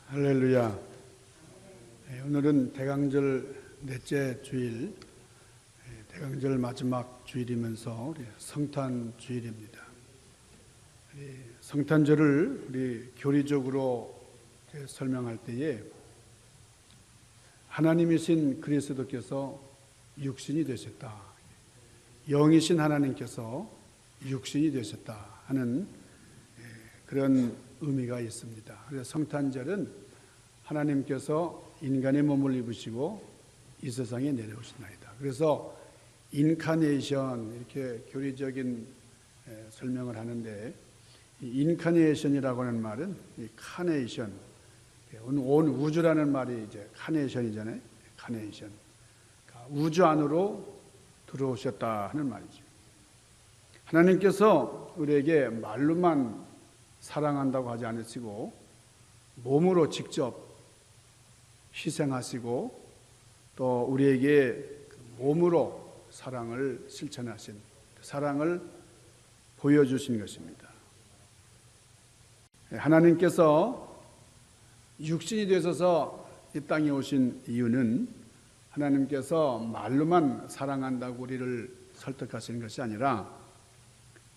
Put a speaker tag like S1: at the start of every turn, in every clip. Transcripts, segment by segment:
S1: 할렐루야. 오늘은 대강절 넷째 주일, 대강절 마지막 주일이면서 우리 성탄 주일입니다. 성탄절을 우리 교리적으로 설명할 때에 하나님이신 그리스도께서 육신이 되셨다, 영이신 하나님께서 육신이 되셨다 하는 그런 의미가 있습니다. 그래서 성탄절은 하나님께서 인간의 몸을 입으시고 이 세상에 내려오시나이다. 그래서 인카네이션 이렇게 교리적인 설명을 하는데, 이 인카네이션이라고 하는 말은 이 카네이션, 온 우주라는 말이 이제 카네이션이잖아요. 카네이션, 우주 안으로 들어오셨다 하는 말이죠. 하나님께서 우리에게 말로만 사랑한다고 하지 않으시고 몸으로 직접 희생하시고 또 우리에게 몸으로 사랑을 실천하신, 사랑을 보여주신 것입니다. 하나님께서 육신이 되셔서 이 땅에 오신 이유는 하나님께서 말로만 사랑한다고 우리를 설득하시는 것이 아니라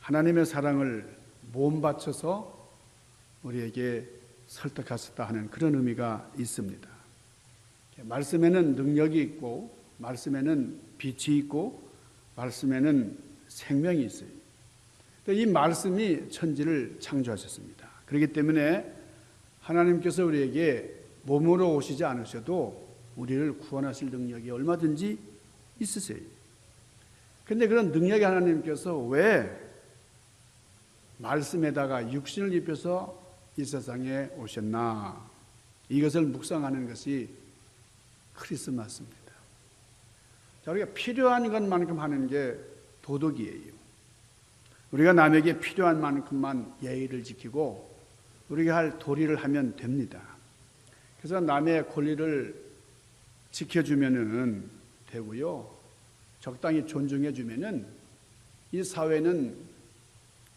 S1: 하나님의 사랑을 몸 바쳐서 우리에게 설득하셨다 하는 그런 의미가 있습니다. 말씀에는 능력이 있고, 말씀에는 빛이 있고, 말씀에는 생명이 있어요. 이 말씀이 천지를 창조하셨습니다. 그렇기 때문에 하나님께서 우리에게 몸으로 오시지 않으셔도 우리를 구원하실 능력이 얼마든지 있으세요. 그런데 그런 능력이 하나님께서 왜 말씀에다가 육신을 입혀서 이 세상에 오셨나, 이것을 묵상하는 것이 크리스마스입니다. 자, 우리가 필요한 것만큼 하는 게 도덕이에요. 우리가 남에게 필요한 만큼만 예의를 지키고 우리가 할 도리를 하면 됩니다. 그래서 남의 권리를 지켜주면은 되고요, 적당히 존중해주면은 이 사회는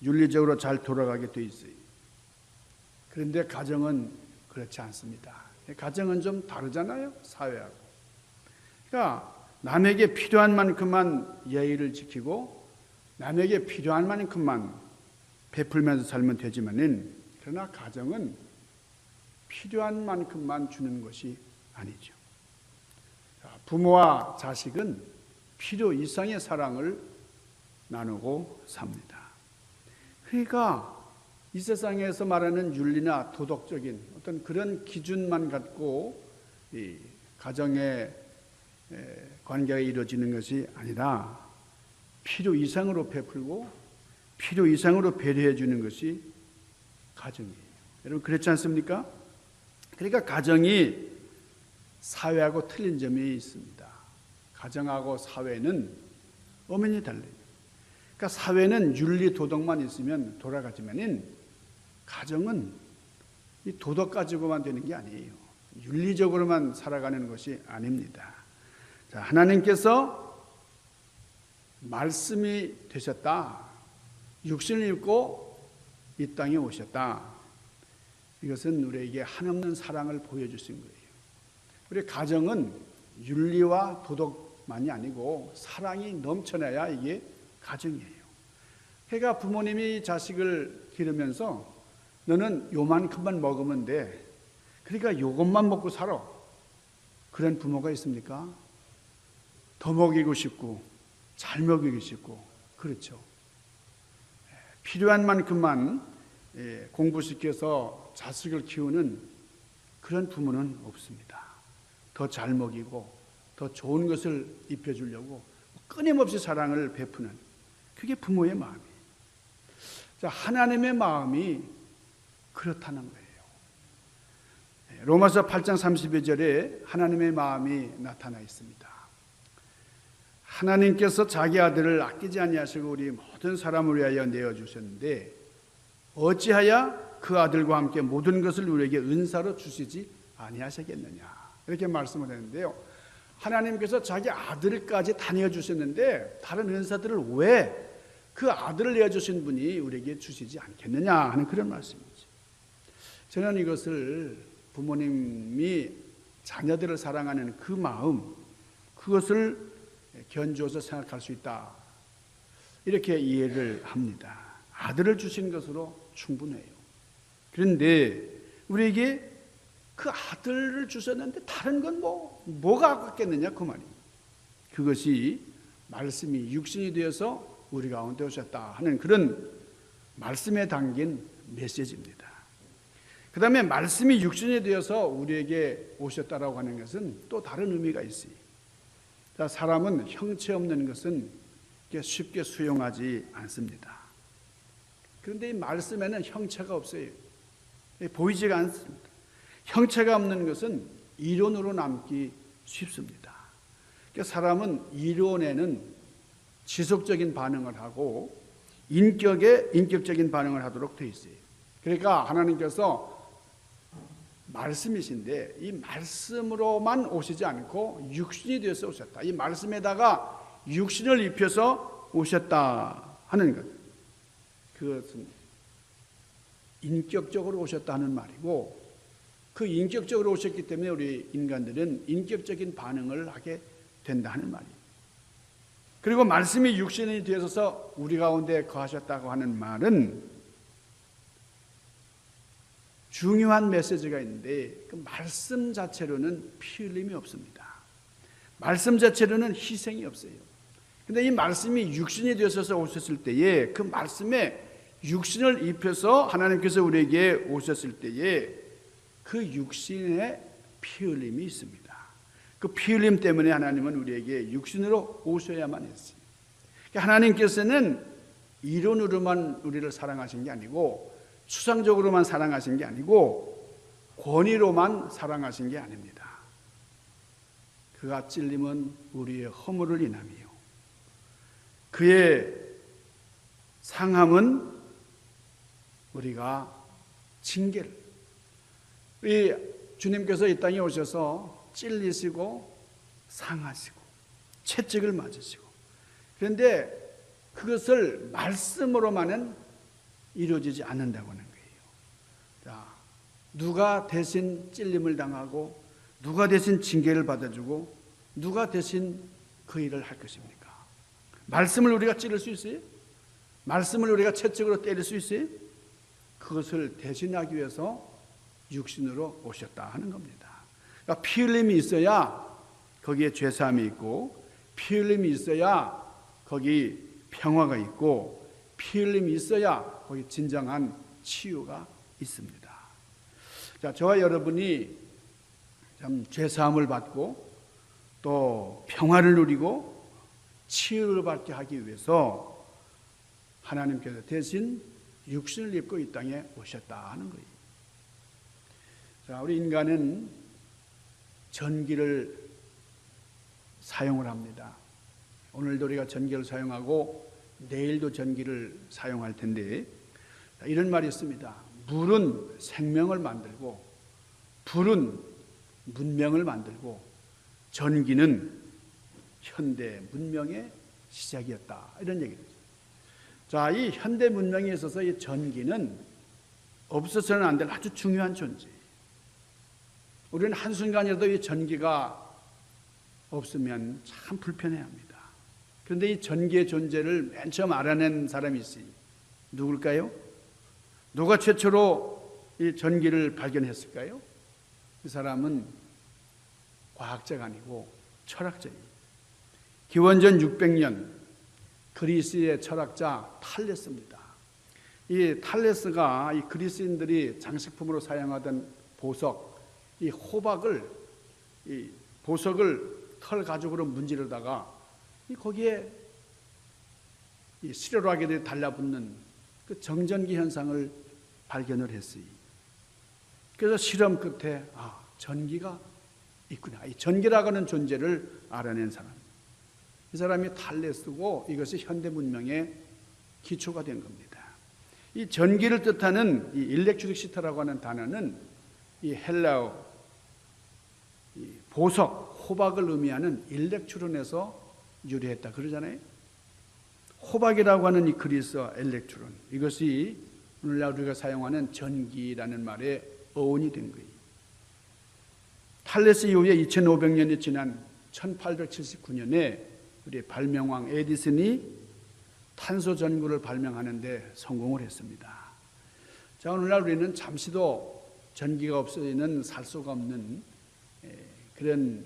S1: 윤리적으로 잘 돌아가게 돼 있어요. 그런데 가정은 그렇지 않습니다. 가정은 좀 다르잖아요, 사회하고. 그러니까 남에게 필요한 만큼만 예의를 지키고 남에게 필요한 만큼만 베풀면서 살면 되지만은, 그러나 가정은 필요한 만큼만 주는 것이 아니죠. 부모와 자식은 필요 이상의 사랑을 나누고 삽니다. 그러니까 이 세상에서 말하는 윤리나 도덕적인 어떤 그런 기준만 갖고 이 가정의 관계가 이루어지는 것이 아니라 필요 이상으로 베풀고 필요 이상으로 배려해 주는 것이 가정이에요. 여러분 그렇지 않습니까? 그러니까 가정이 사회하고 틀린 점이 있습니다. 가정하고 사회는 엄연히 달라요. 그러니까 사회는 윤리 도덕만 있으면 돌아가지만은 가정은 이 도덕 가지고만 되는 게 아니에요. 윤리적으로만 살아가는 것이 아닙니다. 자, 하나님께서 말씀이 되셨다, 육신을 입고 이 땅에 오셨다. 이것은 우리에게 한없는 사랑을 보여주신 거예요. 우리 가정은 윤리와 도덕만이 아니고 사랑이 넘쳐나야 이게 가정이에요. 그러니까 부모님이 자식을 기르면서 너는 요만큼만 먹으면 돼, 그러니까 요것만 먹고 살아, 그런 부모가 있습니까? 더 먹이고 싶고 잘 먹이고 싶고, 그렇죠. 필요한 만큼만 공부시켜서 자식을 키우는 그런 부모는 없습니다. 더 잘 먹이고 더 좋은 것을 입혀주려고 끊임없이 사랑을 베푸는, 그게 부모의 마음이에요. 자, 하나님의 마음이 그렇다는 거예요. 로마서 8장 32절에 하나님의 마음이 나타나 있습니다. 하나님께서 자기 아들을 아끼지 아니하시고 우리 모든 사람을 위하여 내어주셨는데 어찌하여 그 아들과 함께 모든 것을 우리에게 은사로 주시지 아니하시겠느냐, 이렇게 말씀을 했는데요. 하나님께서 자기 아들까지 다 내어주셨는데 다른 은사들을 왜 그 아들을 내어주신 분이 우리에게 주시지 않겠느냐 하는 그런 말씀이죠. 저는 이것을 부모님이 자녀들을 사랑하는 그 마음, 그것을 견주어서 생각할 수 있다. 이렇게 이해를 합니다. 아들을 주신 것으로 충분해요. 그런데 우리에게 그 아들을 주셨는데 다른 건 뭐가 아깝겠느냐 그 말이에요. 그것이 말씀이 육신이 되어서 우리 가운데 오셨다 하는 그런 말씀에 담긴 메시지입니다. 그 다음에 말씀이 육신이 되어서 우리에게 오셨다라고 하는 것은 또 다른 의미가 있어요. 자, 사람은 형체 없는 것은 쉽게 수용하지 않습니다. 그런데 이 말씀에는 형체가 없어요. 보이지가 않습니다. 형체가 없는 것은 이론으로 남기 쉽습니다. 그러니까 사람은 이론에는 지속적인 반응을 하고 인격적인 반응을 하도록 되어 있어요. 그러니까 하나님께서 말씀이신데 이 말씀으로만 오시지 않고 육신이 되어서 오셨다. 이 말씀에다가 육신을 입혀서 오셨다 하는 것. 그것은 인격적으로 오셨다 하는 말이고, 그 인격적으로 오셨기 때문에 우리 인간들은 인격적인 반응을 하게 된다 하는 말이에요. 그리고 말씀이 육신이 되어서 우리 가운데 거하셨다고 하는 말은 중요한 메시지가 있는데 그 말씀 자체로는 피 흘림이 없습니다. 말씀 자체로는 희생이 없어요. 그런데 이 말씀이 육신이 되어서 오셨을 때에 그 말씀에 육신을 입혀서 하나님께서 우리에게 오셨을 때에 그 육신에 피 흘림이 있습니다. 그 피 흘림 때문에 하나님은 우리에게 육신으로 오셔야만 했어요. 하나님께서는 이론으로만 우리를 사랑하신 게 아니고 추상적으로만 사랑하신 게 아니고 권위로만 사랑하신 게 아닙니다. 그가 찔림은 우리의 허물을 인함이요 그의 상함은 우리가 징계를. 우리 주님께서 이 땅에 오셔서 찔리시고 상하시고 채찍을 맞으시고, 그런데 그것을 말씀으로만은 이루어지지 않는다고 하는 거예요. 자, 누가 대신 찔림을 당하고 누가 대신 징계를 받아주고 누가 대신 그 일을 할 것입니까? 말씀을 우리가 찌를 수 있어요? 말씀을 우리가 채찍으로 때릴 수 있어요? 그것을 대신하기 위해서 육신으로 오셨다 하는 겁니다. 그러니까 피 흘림이 있어야 거기에 죄사함이 있고, 피 흘림이 있어야 거기 평화가 있고, 피 흘림이 있어야 거기 진정한 치유가 있습니다. 자, 저와 여러분이 참 죄사함을 받고 또 평화를 누리고 치유를 받게 하기 위해서 하나님께서 대신 육신을 입고 이 땅에 오셨다 하는 거예요. 자, 우리 인간은 전기를 사용을 합니다. 오늘도 우리가 전기를 사용하고 내일도 전기를 사용할 텐데, 이런 말이 있습니다. 물은 생명을 만들고 불은 문명을 만들고 전기는 현대 문명의 시작이었다. 이런 얘기입니다. 자, 이 현대 문명에 있어서 이 전기는 없어서는 안 될 아주 중요한 존재. 우리는 한순간이라도 이 전기가 없으면 참 불편해합니다. 그런데 이 전기의 존재를 맨 처음 알아낸 사람이 있어요. 누굴까요? 누가 최초로 이 전기를 발견했을까요? 이 사람은 과학자가 아니고 철학자예요. 기원전 600년 그리스의 철학자 탈레스입니다. 이 탈레스가 이 그리스인들이 장식품으로 사용하던 보석, 이 호박을, 이 보석을 털 가죽으로 문지르다가 거기에 이 실효락에 달라붙는 그 정전기 현상을 발견을 했어요. 그래서 실험 끝에 전기가 있구나. 이 전기라고 하는 존재를 알아낸 사람. 이 사람이 탈레스고 이것이 현대 문명의 기초가 된 겁니다. 이 전기를 뜻하는 이 일렉트리시티라고 하는 단어는 이 헬라어 이 보석, 호박을 의미하는 일렉트론에서 유래했다 그러잖아요. 호박이라고 하는 이 그리스어 일렉트론, 이것이 오늘날 우리가 사용하는 전기라는 말의 어원이 된 거예요. 탈레스 이후에 2500년이 지난 1879년에 우리 발명왕 에디슨이 탄소 전구를 발명하는데 성공을 했습니다. 자, 오늘날 우리는 잠시도 전기가 없어서는 살 수가 없는 그런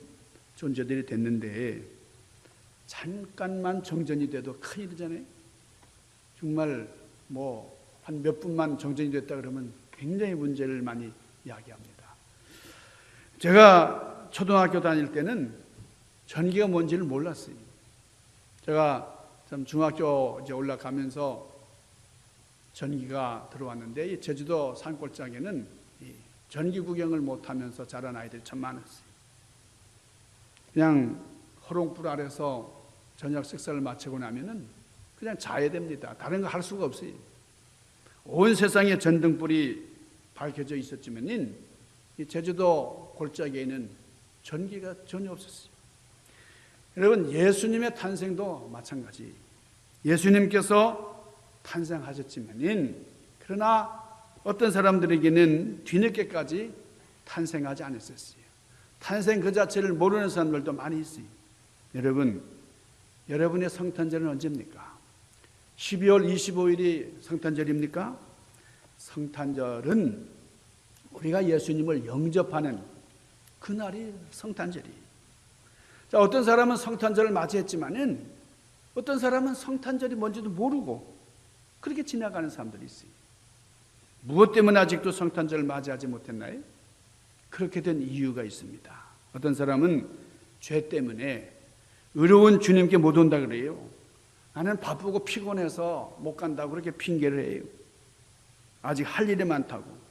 S1: 존재들이 됐는데, 잠깐만 정전이 돼도 큰일이잖아요. 정말 뭐 한 몇 분만 정전이 됐다 그러면 굉장히 문제를 많이 야기합니다. 제가 초등학교 다닐 때는 전기가 뭔지를 몰랐어요. 제가 참 중학교 이제 올라가면서 전기가 들어왔는데, 이 제주도 산골짜기는 전기 구경을 못하면서 자란 아이들이 참 많았어요. 그냥 호롱불 아래서 저녁 식사를 마치고 나면은 그냥 자야 됩니다. 다른 거 할 수가 없어요. 온 세상에 전등불이 밝혀져 있었지만은 이 제주도 골짜기에는 전기가 전혀 없었어요. 여러분, 예수님의 탄생도 마찬가지. 예수님께서 탄생하셨지만은, 그러나 어떤 사람들에게는 뒤늦게까지 탄생하지 않았었어요. 탄생 그 자체를 모르는 사람들도 많이 있어요. 여러분, 여러분의 성탄절은 언제입니까? 12월 25일이 성탄절입니까? 성탄절은 우리가 예수님을 영접하는 그날이 성탄절이에요. 자, 어떤 사람은 성탄절을 맞이했지만은 어떤 사람은 성탄절이 뭔지도 모르고 그렇게 지나가는 사람들이 있어요. 무엇 때문에 아직도 성탄절을 맞이하지 못했나요? 그렇게 된 이유가 있습니다. 어떤 사람은 죄 때문에 의로운 주님께 못 온다 그래요. 나는 바쁘고 피곤해서 못 간다고 그렇게 핑계를 해요. 아직 할 일이 많다고.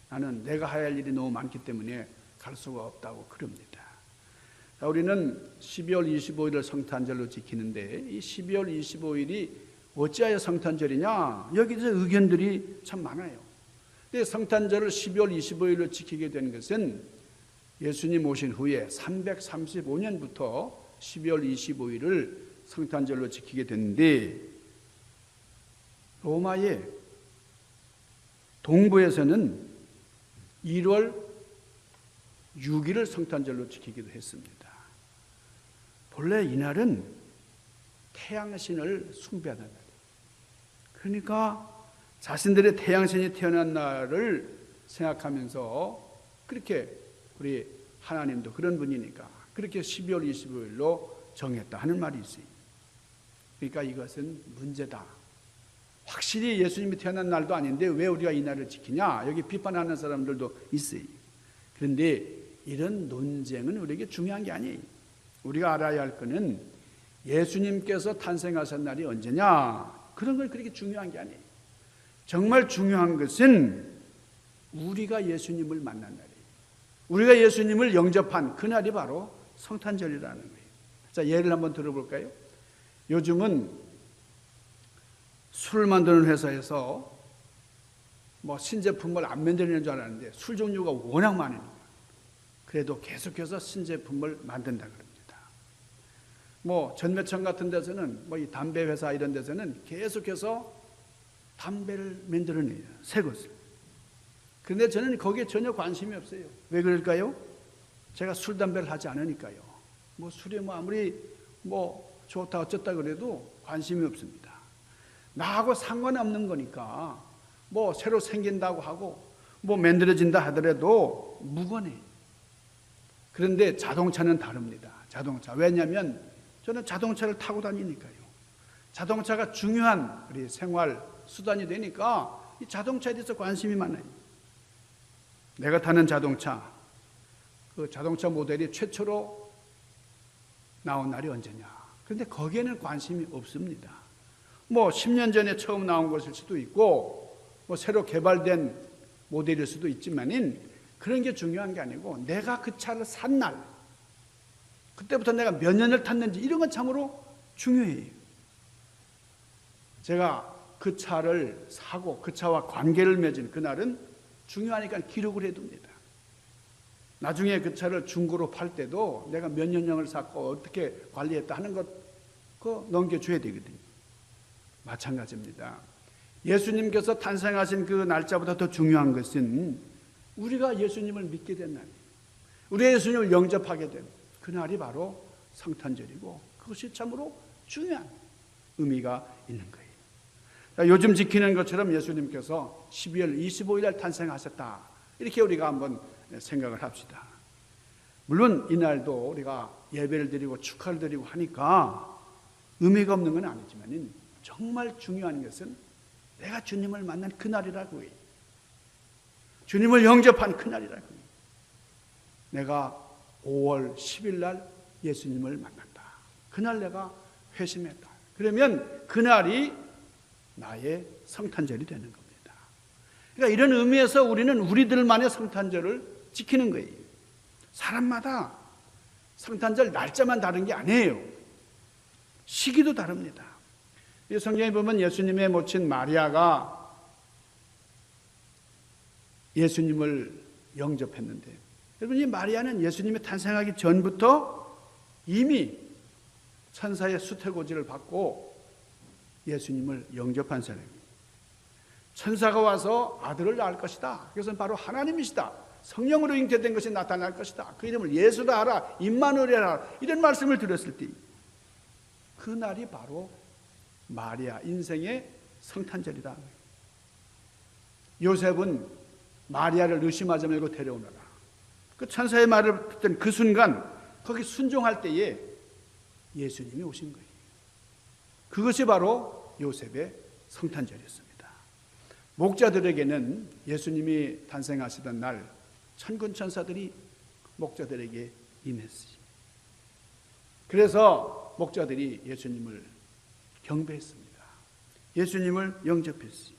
S1: 나는 내가 해야 할 일이 너무 많기 때문에 갈 수가 없다고 그럽니다. 자, 우리는 12월 25일을 성탄절로 지키는데, 이 12월 25일이 어찌하여 성탄절이냐? 여기서 의견들이 참 많아요. 근데 성탄절을 12월 25일로 지키게 된 것은 예수님 오신 후에 335년부터 12월 25일을 성탄절로 지키게 됐는데, 로마의 동부에서는 1월 6일을 성탄절로 지키기도 했습니다. 본래 이날은 태양신을 숭배하는 날이에요. 그러니까 자신들의 태양신이 태어난 날을 생각하면서 그렇게, 우리 하나님도 그런 분이니까 그렇게 12월 25일로 정했다 하는 말이 있어요. 그러니까 이것은 문제다. 확실히 예수님이 태어난 날도 아닌데 왜 우리가 이 날을 지키냐? 여기 비판하는 사람들도 있어요. 그런데 이런 논쟁은 우리에게 중요한 게 아니에요. 우리가 알아야 할 것은 예수님께서 탄생하신 날이 언제냐? 그런 건 그렇게 중요한 게 아니에요. 정말 중요한 것은 우리가 예수님을 만난 날이에요. 우리가 예수님을 영접한 그날이 바로 성탄절이라는 거예요. 자, 예를 한번 들어볼까요? 요즘은 술을 만드는 회사에서 뭐 신제품을 안 만드는 줄 알았는데 술 종류가 워낙 많으니까 그래도 계속해서 신제품을 만든다 그럽니다. 뭐 전매청 같은 데서는, 뭐 이 담배 회사 이런 데서는 계속해서 담배를 만들어내요, 새 것을. 그런데 저는 거기에 전혀 관심이 없어요. 왜 그럴까요? 제가 술 담배를 하지 않으니까요. 뭐 술이 뭐 아무리 뭐 좋다 어쩌다 그래도 관심이 없습니다. 나하고 상관없는 거니까 뭐 새로 생긴다고 하고 뭐 만들어진다 하더라도 무관해요. 그런데 자동차는 다릅니다. 자동차. 왜냐하면 저는 자동차를 타고 다니니까요. 자동차가 중요한 우리 생활 수단이 되니까 이 자동차에 대해서 관심이 많아요. 내가 타는 자동차, 그 자동차 모델이 최초로 나온 날이 언제냐? 그런데 거기에는 관심이 없습니다. 뭐 10년 전에 처음 나온 것일 수도 있고 뭐 새로 개발된 모델일 수도 있지만은 그런 게 중요한 게 아니고 내가 그 차를 산 날, 그때부터 내가 몇 년을 탔는지 이런 건 참으로 중요해요. 제가 그 차를 사고 그 차와 관계를 맺은 그날은 중요하니까 기록을 해둡니다. 나중에 그 차를 중고로 팔 때도 내가 몇 년형을 샀고 어떻게 관리했다 하는 것 그거 넘겨줘야 되거든요. 마찬가지입니다. 예수님께서 탄생하신 그 날짜보다 더 중요한 것은 우리가 예수님을 믿게 된 날이에요. 우리 예수님을 영접하게 된 그날이 바로 성탄절이고 그것이 참으로 중요한 의미가 있는 거예요. 요즘 지키는 것처럼 예수님께서 12월 25일 날 탄생하셨다. 이렇게 우리가 한번 생각을 합시다. 물론 이날도 우리가 예배를 드리고 축하를 드리고 하니까 의미가 없는 건 아니지만 정말 중요한 것은 내가 주님을 만난 그날이라고 해요. 주님을 영접한 그날이라고 해요. 내가 5월 10일 날 예수님을 만났다. 그날 내가 회심했다. 그러면 그날이 나의 성탄절이 되는 겁니다. 그러니까 이런 의미에서 우리는 우리들만의 성탄절을 지키는 거예요. 사람마다 성탄절 날짜만 다른 게 아니에요. 시기도 다릅니다. 이 성경에 보면 예수님의 모친 마리아가 예수님을 영접했는데, 여러분 이 마리아는 예수님이 탄생하기 전부터 이미 천사의 수태고지를 받고 예수님을 영접한 사람입니다. 천사가 와서 아들을 낳을 것이다. 그것은 바로 하나님이시다. 성령으로 잉태된 것이 나타날 것이다. 그 이름을 예수라 하라, 임마누엘이라 하라. 이런 말씀을 들었을 때 그날이 바로 마리아 인생의 성탄절이다. 요셉은 마리아를 의심하지 말고 데려오너라. 그 천사의 말을 듣던 그 순간 거기 순종할 때에 예수님이 오신 거예요. 그것이 바로 요셉의 성탄절이었습니다. 목자들에게는 예수님이 탄생하시던 날 천군 천사들이 목자들에게 임했어요. 그래서 목자들이 예수님을 경배했습니다. 예수님을 영접했어요.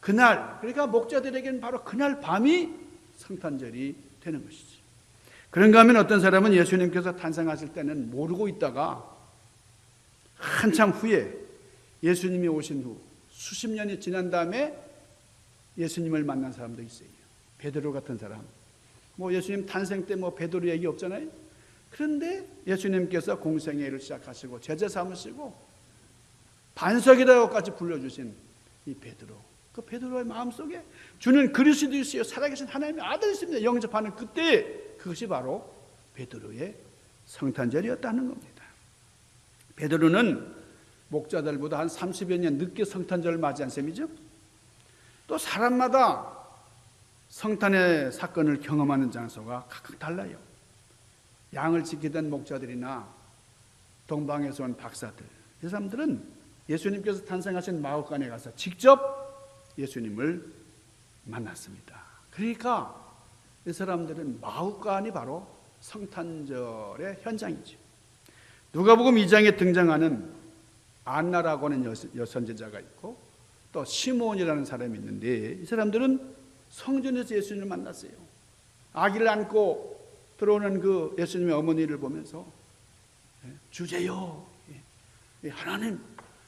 S1: 그날, 그러니까 목자들에게는 바로 그날 밤이 성탄절이 되는 것이지. 그런가 하면 어떤 사람은 예수님께서 탄생하실 때는 모르고 있다가 한참 후에 예수님이 오신 후 수십 년이 지난 다음에 예수님을 만난 사람도 있어요. 베드로 같은 사람. 예수님 탄생 때 베드로 얘기 없잖아요. 그런데 예수님께서 공생애를 를 시작하시고 제자 삼으시고 반석이라고까지 불러주신 이 베드로. 그 베드로의 마음속에 주는 그리스도이시요 살아계신 하나님의 아들이십니다. 영접하는 그때 그것이 바로 베드로의 성탄절이었다는 겁니다. 베드로는 목자들보다 한 30여 년 늦게 성탄절을 맞이한 셈이죠. 또 사람마다 성탄의 사건을 경험하는 장소가 각각 달라요. 양을 지키던 목자들이나 동방에서 온 박사들, 이 사람들은 예수님께서 탄생하신 마을간에 가서 직접 예수님을 만났습니다. 그러니까 이 사람들은 마을간이 바로 성탄절의 현장이죠. 누가복음 2장에 등장하는 안나라고 하는 여선제자가 있고 또 시몬이라는 사람이 있는데 이 사람들은 성전에서 예수님을 만났어요. 아기를 안고 들어오는 그 예수님의 어머니를 보면서 주제요,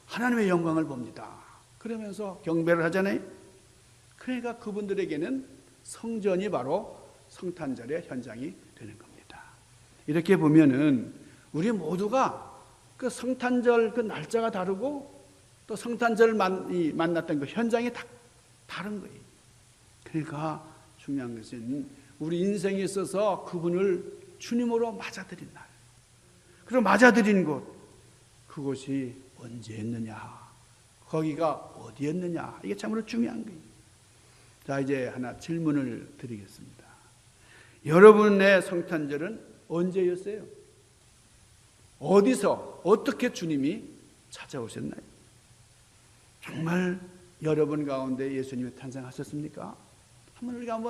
S1: 하나님의 영광을 봅니다. 그러면서 경배를 하잖아요. 그러니까 그분들에게는 성전이 바로 성탄절의 현장이 되는 겁니다. 이렇게 보면은 우리 모두가 그 성탄절 그 날짜가 다르고 또 성탄절 만났던 그 현장이 다 다른 거예요. 그러니까 중요한 것은 우리 인생에 있어서 그분을 주님으로 맞아들인 날, 그리고 맞아들인 곳, 그곳이 언제였느냐, 거기가 어디였느냐, 이게 참으로 중요한 거예요. 자, 이제 하나 질문을 드리겠습니다. 여러분의 성탄절은 언제였어요? 어디서 어떻게 주님이 찾아오셨나요? 정말 여러분 가운데 예수님이 탄생하셨습니까? 우리가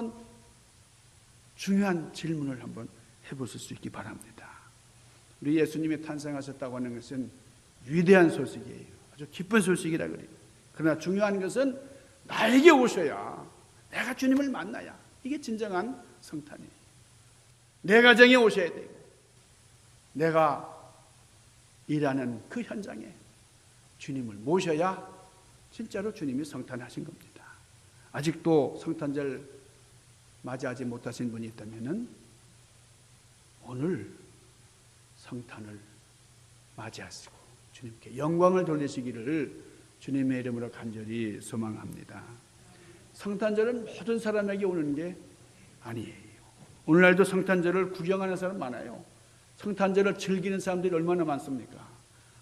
S1: 중요한 질문을 한번 해보실 수 있기 바랍니다. 우리 예수님이 탄생하셨다고 하는 것은 위대한 소식이에요. 아주 기쁜 소식이라 그래요. 그러나 중요한 것은 나에게 오셔야, 내가 주님을 만나야 이게 진정한 성탄이에요. 내 가정에 오셔야 되고 내가 일하는 그 현장에 주님을 모셔야 진짜로 주님이 성탄하신 겁니다. 아직도 성탄절 맞이하지 못하신 분이 있다면 오늘 성탄을 맞이하시고 주님께 영광을 돌리시기를 주님의 이름으로 간절히 소망합니다. 성탄절은 모든 사람에게 오는 게 아니에요. 오늘날도 성탄절을 구경하는 사람 많아요. 성탄절을 즐기는 사람들이 얼마나 많습니까?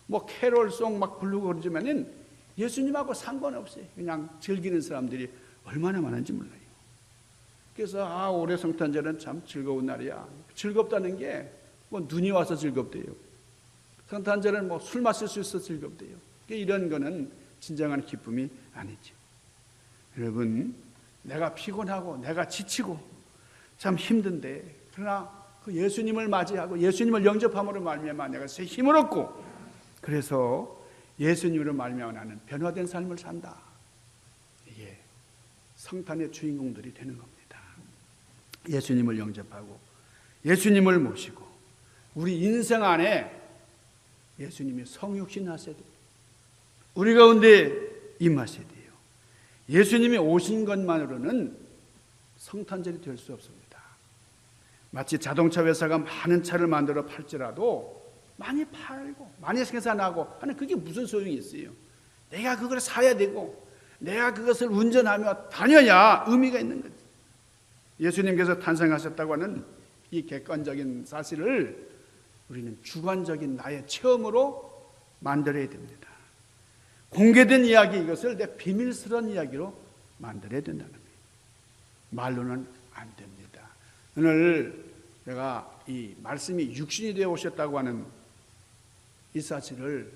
S1: 뭐 캐롤송 막 부르고 그러지만은 예수님하고 상관없어요. 그냥 즐기는 사람들이 얼마나 많은지 몰라요. 그래서 올해 성탄절은 참 즐거운 날이야. 즐겁다는 게 뭐 눈이 와서 즐겁대요. 성탄절은 뭐 술 마실 수 있어서 즐겁대요. 이런 거는 진정한 기쁨이 아니죠. 여러분, 내가 피곤하고 내가 지치고 참 힘든데, 그러나 그 예수님을 맞이하고 예수님을 영접함으로 말미암아 내가 새 힘을 얻고, 그래서 예수님으로 말미암아 나는 변화된 삶을 산다. 이게 성탄의 주인공들이 되는 겁니다. 예수님을 영접하고 예수님을 모시고 우리 인생 안에 예수님이 성육신 하셔야 돼요. 우리 가운데 임하셔야 돼요. 예수님이 오신 것만으로는 성탄절이 될 수 없습니다. 마치 자동차 회사가 많은 차를 만들어 팔지라도 많이 팔고 많이 생산하고 하는 그게 무슨 소용이 있어요? 내가 그걸 사야 되고 내가 그것을 운전하며 다녀야 의미가 있는 거지. 예수님께서 탄생하셨다고 하는 이 객관적인 사실을 우리는 주관적인 나의 체험으로 만들어야 됩니다. 공개된 이야기, 이것을 내 비밀스러운 이야기로 만들어야 된다는 거예요. 말로는 안 됩니다. 오늘 내가 이 말씀이 육신이 되어 오셨다고 하는 이 사실을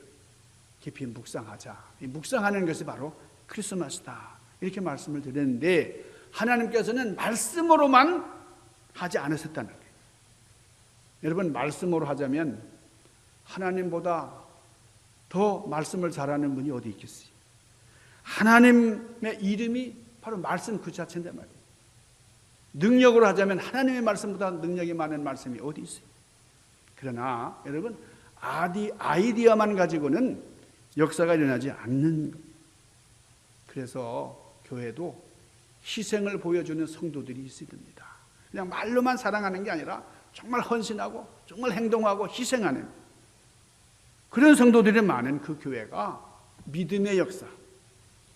S1: 깊이 묵상하자. 이 묵상하는 것이 바로 크리스마스다. 이렇게 말씀을 드렸는데, 하나님께서는 말씀으로만 하지 않으셨다는 거예요. 여러분, 말씀으로 하자면 하나님보다 더 말씀을 잘하는 분이 어디 있겠어요? 하나님의 이름이 바로 말씀 그 자체인데 말이에요. 능력으로 하자면 하나님의 말씀보다 능력이 많은 말씀이 어디 있어요? 그러나 여러분, 아이디어만 가지고는 역사가 일어나지 않는 겁니다. 그래서 교회도 희생을 보여주는 성도들이 있어야 됩니다. 그냥 말로만 사랑하는 게 아니라 정말 헌신하고 정말 행동하고 희생하는 그런 성도들이 많은 그 교회가 믿음의 역사,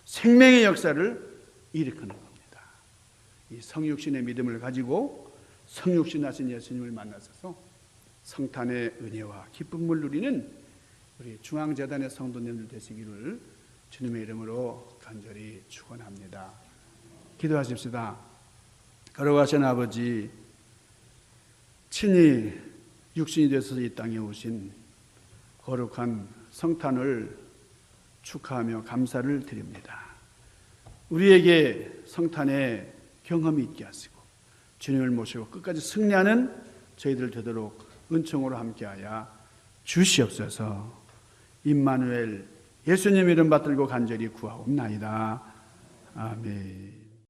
S1: 생명의 역사를 일으키는 겁니다. 이 성육신의 믿음을 가지고 성육신하신 예수님을 만나셔서 성탄의 은혜와 기쁨을 누리는 우리 중앙재단의 성도님들 되시기를 주님의 이름으로 간절히 축원합니다. 기도하십시다. 걸어가신 아버지, 친히 육신이 되어서 이 땅에 오신 거룩한 성탄을 축하하며 감사를 드립니다. 우리에게 성탄의 경험이 있게 하시고 주님을 모시고 끝까지 승리하는 저희들 되도록 은총으로 함께하여 주시옵소서. 임마누엘 예수님 이름 받들고 간절히 구하옵나이다. 아멘.